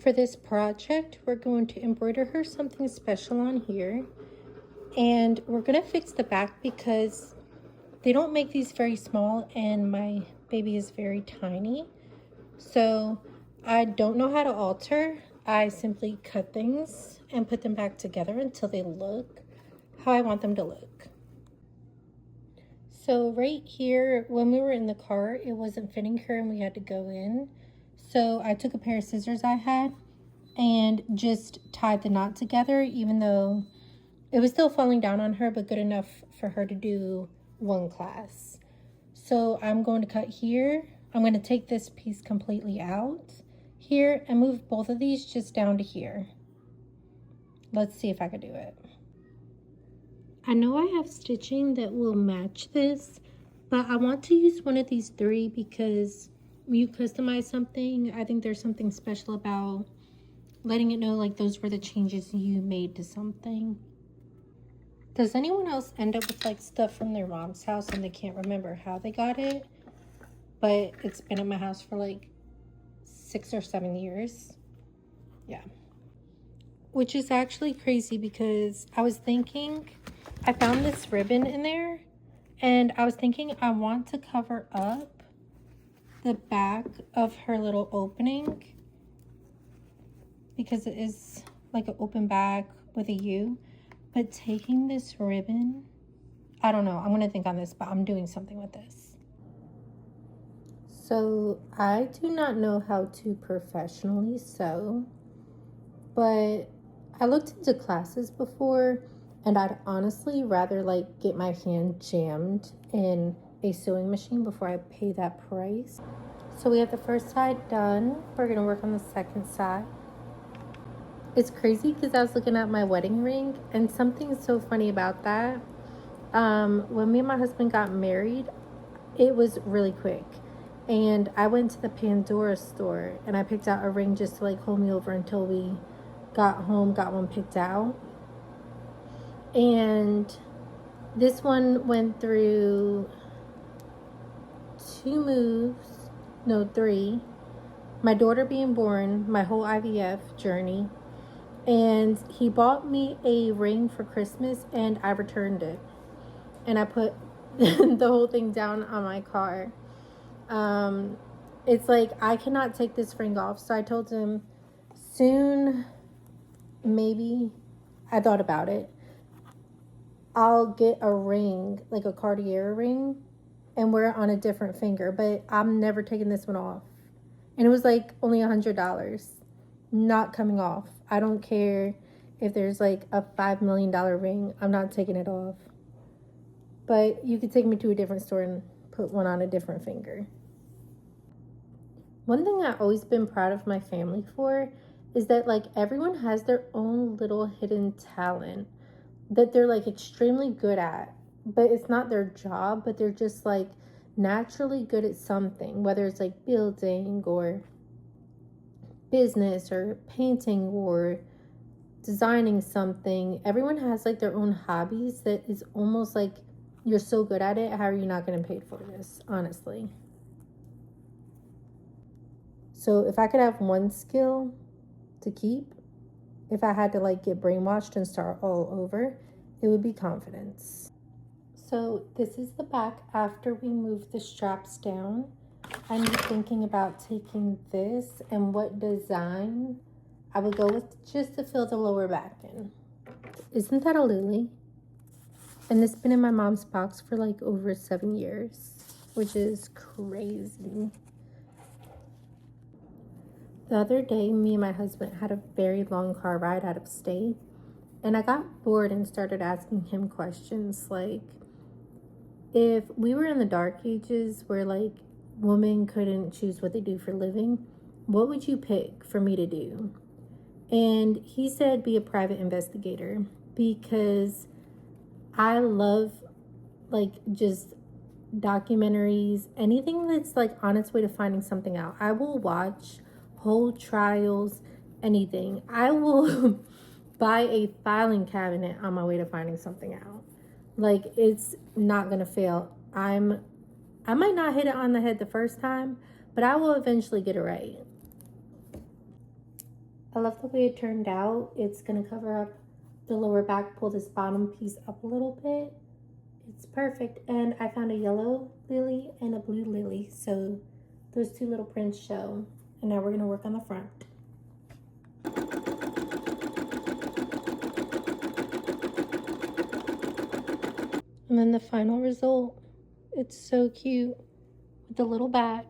For this project, we're going to embroider her something special on here. And we're going to fix the back because they don't make these very small and my baby is very tiny. So I don't know how to alter. I simply cut things and put them back together until they look how I want them to look. So right here, when we were in the car, it wasn't fitting her and we had to go in. So I took a pair of scissors I had and just tied the knot together, even though it was still falling down on her, but good enough for her to do one class. So I'm going to cut here. I'm going to take this piece completely out here and move both of these just down to here. Let's see if I can do it. I know I have stitching that will match this, but I want to use one of these three because when you customize something, I think there's something special about letting it know like those were the changes you made to something. Does anyone else end up with like stuff from their mom's house and they can't remember how they got it, but it's been at my house for like 6 or 7 years? Yeah. Which is actually crazy because I was thinking, I found this ribbon in there and I was thinking I want to cover up the back of her little opening because it is like an open back with a U. But taking this ribbon, I don't know. I'm going to think on this, but I'm doing something with this. So I do not know how to professionally sew, but I looked into classes before and I'd honestly rather like get my hand jammed in a sewing machine before I pay that price. So we have the first side done. We're going to work on the second side. It's crazy because I was looking at my wedding ring and something so funny about that. When me and my husband got married, it was really quick. And I went to the Pandora store and I picked out a ring just to like hold me over until we got home, got one picked out. And this one went through 2 moves, no, 3. My daughter being born, my whole IVF journey. And he bought me a ring for Christmas and I returned it. And I put the whole thing down on my car. It's like, I cannot take this ring off. So I told him, soon, maybe, I thought about it, I'll get a ring, like a Cartier ring, and wear it on a different finger. But I'm never taking this one off. And it was like only $100. Not coming off. I don't care if there's like a $5 million ring. I'm not taking it off. But you could take me to a different store and put one on a different finger. One thing I've always been proud of my family for is that like everyone has their own little hidden talent that they're like extremely good at. But it's not their job, but they're just like naturally good at something, whether it's like building or business or painting or designing something. Everyone has like their own hobbies that is almost like you're so good at it, how are you not getting paid for this, honestly? So if I could have one skill to keep, if I had to like get brainwashed and start all over, it would be confidence. So this is the back after we move the straps down. I'm thinking about taking this and what design I would go with just to fill the lower back in. Isn't that a lily? And it's been in my mom's box for like over 7 years, which is crazy. The other day, me and my husband had a very long car ride out of state, and I got bored and started asking him questions like, if we were in the dark ages where like women couldn't choose what they do for a living, what would you pick for me to do? And he said be a private investigator because I love like just documentaries, anything that's like on its way to finding something out. I will watch whole trials, anything. I will buy a filing cabinet on my way to finding something out. Like, it's not gonna fail. I might not hit it on the head the first time, but I will eventually get it right. I love the way it turned out. It's going to cover up the lower back, pull this bottom piece up a little bit. It's perfect. And I found a yellow lily and a blue lily, so those two little prints show. And now we're going to work on the front. And then the final result, it's so cute with the little back.